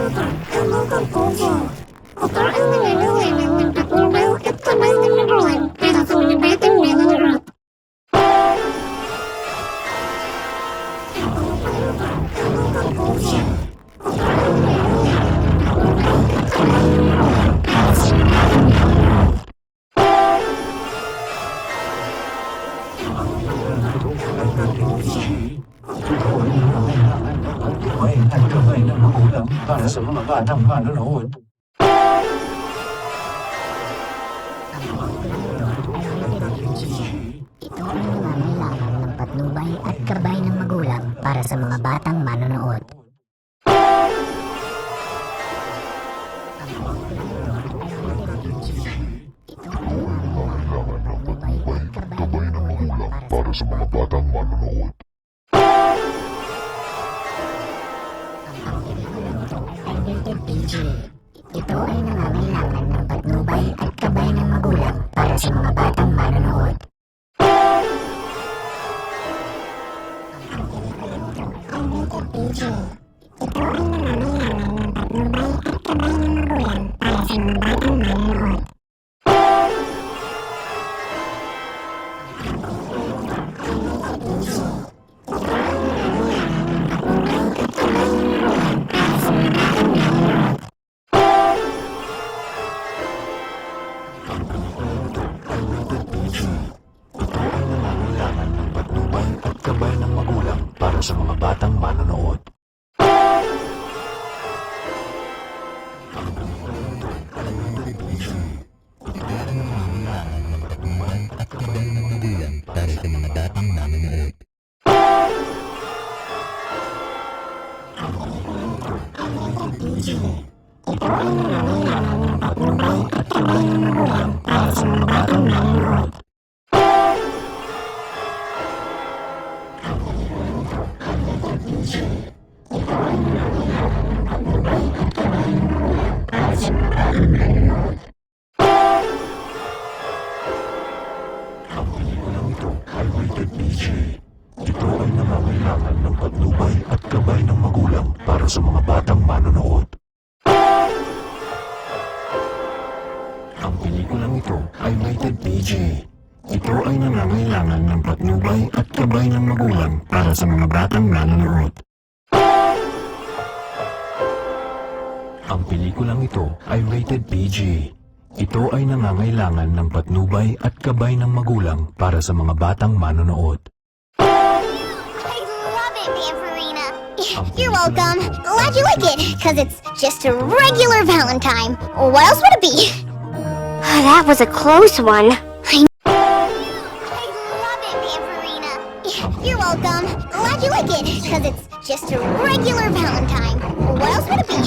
Ito ang nangangailangan ng patnubay at kamay ng magulang para sa mga batang nanonood. At kamay ng magulang para sa mga batang manonood. Ito ang nangangailangan ng patnubay at gabay ng magulang para sa mga batang manonood. Para sa mga batang manonood. Rated PG. Ito ay nangangailangan ng patnubay at gabay ng magulang para sa mga batang manonood. Rated PG. Ito ay nangangailangan ng patnubay at gabay ng magulang para sa mga batang manonood. Gabay ng magulang para sa mga batang manonood. At gabay ng magulang para sa mga batang manonood. Ito ay nangangailangan ng patnubay at gabay ng magulang para sa mga batang manonood. Ang pelikulang ito ay rated PG. Ito ay nangangailangan ng patnubay at gabay ng magulang para sa mga batang manonood. Ang pelikulang ito ay rated PG. Ito ay nangangailangan ng patnubay at gabay ng magulang para sa mga batang manonood. Ang pelikulang ito ay rated PG. Ito ay nangangailangan ng patnubay at gabay ng magulang para sa mga batang manonood. I love it, Vampirina. You're welcome. Glad you like it, because it's just a regular Valentine. What else would it be? That was a close one. I love it, Vampirina. You're welcome. Glad you like it, because it's just a regular Valentine. What else would it be?